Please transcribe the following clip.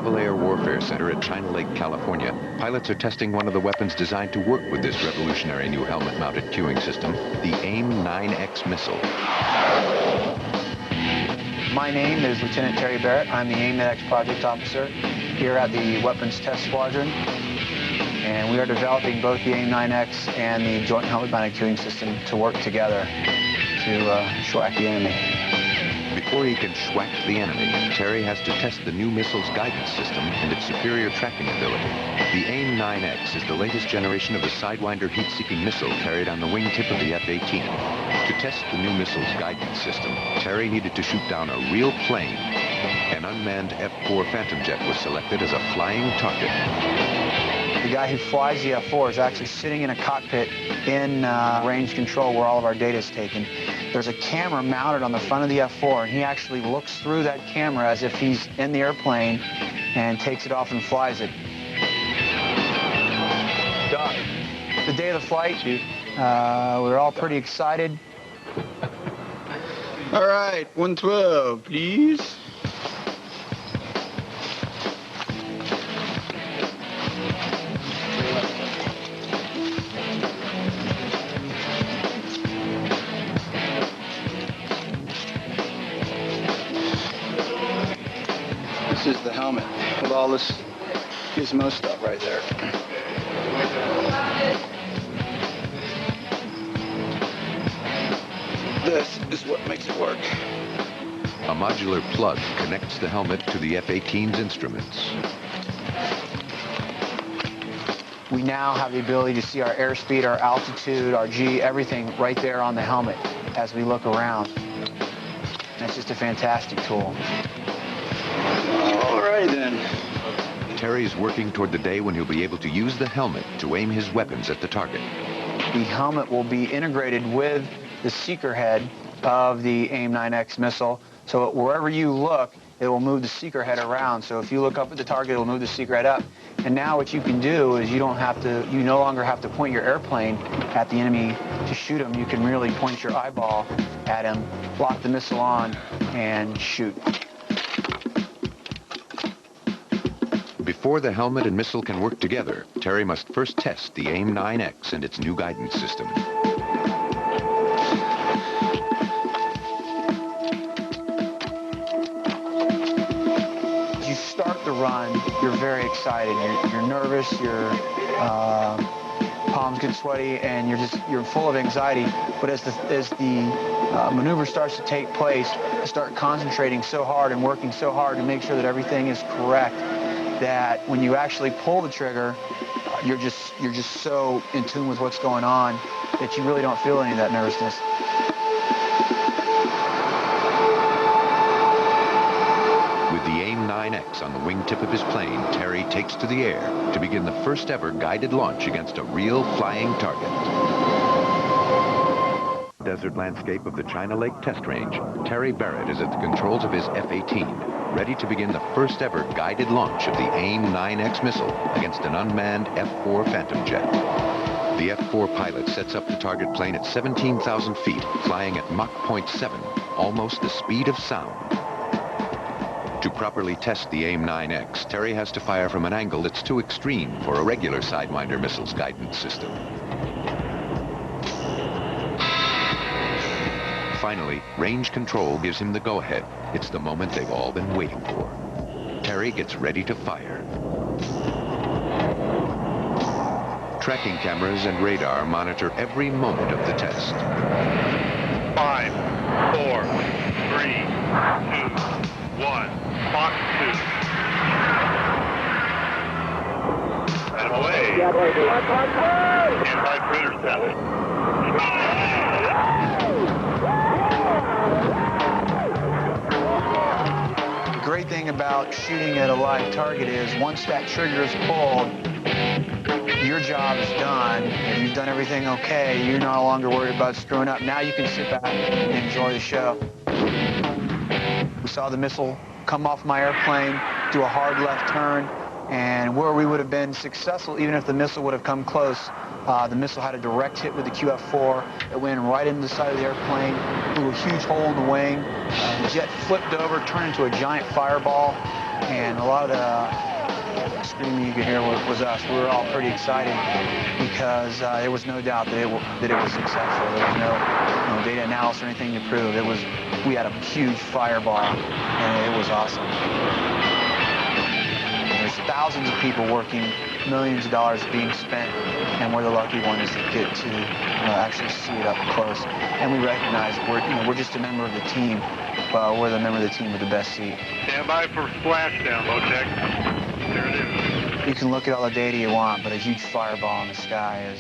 Naval Air Warfare Center at China Lake, California, pilots are testing one of the weapons designed to work with this revolutionary new helmet-mounted cueing system, the AIM-9X missile. My name is Lieutenant Terry Barrett. I'm the AIM-9X project officer here at the Weapons Test Squadron. And we are developing both the AIM-9X and the Joint Helmet-Mounted Cueing System to work together to shellac the enemy. Before he can schwack the enemy, Terry has to test the new missile's guidance system and its superior tracking ability. The AIM-9X is the latest generation of the Sidewinder heat-seeking missile carried on the wingtip of the F-18. To test the new missile's guidance system, Terry needed to shoot down a real plane. An unmanned F-4 Phantom jet was selected as a flying target. The guy who flies the F-4 is actually sitting in a cockpit in range control where all of our data is taken. There's a camera mounted on the front of the F-4, and he actually looks through that camera as if he's in the airplane and takes it off and flies it. Doc. The day of the flight, we were all pretty excited. All right, 112, please. This is the helmet with all this gizmo stuff right there. This is what makes it work. A modular plug connects the helmet to the F-18's instruments. We now have the ability to see our airspeed, our altitude, our G, everything right there on the helmet as we look around. And it's just a fantastic tool. All right, then. Terry's working toward the day when he'll be able to use the helmet to aim his weapons at the target. The helmet will be integrated with the seeker head of the AIM-9X missile, so wherever you look, it will move the seeker head around. So if you look up at the target, it will move the seeker head up. And now what you can do is you no longer have to point your airplane at the enemy to shoot him. You can really point your eyeball at him, lock the missile on, and shoot. Before the helmet and missile can work together, Terry must first test the AIM-9X and its new guidance system. As you start the run, you're very excited. You're nervous, your palms get sweaty, and you're full of anxiety. But as the maneuver starts to take place, you start concentrating so hard and working so hard to make sure that everything is correct, that when you actually pull the trigger, you're just so in tune with what's going on that you really don't feel any of that nervousness. With the AIM-9X on the wingtip of his plane, Terry takes to the air to begin the first ever guided launch against a real flying target. Desert landscape of the China Lake test range, Terry Barrett is at the controls of his F-18, ready to begin the first ever guided launch of the AIM-9X missile against an unmanned F-4 Phantom jet. The F-4 pilot sets up the target plane at 17,000 feet, flying at Mach 0.7, almost the speed of sound. To properly test the AIM-9X, Terry has to fire from an angle that's too extreme for a regular Sidewinder missile's guidance system. Finally, range control gives him the go-ahead. It's the moment they've all been waiting for. Terry gets ready to fire. Tracking cameras and radar monitor every moment of the test. 5, 4, 3, 2, 1, Mach 2. And away. Anti-intercept. The great thing about shooting at a live target is once that trigger is pulled, your job is done. If you've done everything okay, you're no longer worried about screwing up. Now you can sit back and enjoy the show. We saw the missile come off my airplane, do a hard left turn, and where we would have been successful, even if the missile would have come close, the missile had a direct hit with the QF-4. It went right into the side of the airplane, blew a huge hole in the wing. The jet flipped over, turned into a giant fireball, And a lot of the screaming you could hear was us. We were all pretty excited because there was no doubt that it was successful. There was no data analysis or anything to prove. We had a huge fireball, and it was awesome. There's thousands of people working, millions of dollars being spent, and we're the lucky ones that get to actually see it up close. And we recognize we're just a member of the team, but we're the member of the team with the best seat. Stand by for splashdown, Low-Tech. There it is. You can look at all the data you want, but a huge fireball in the sky is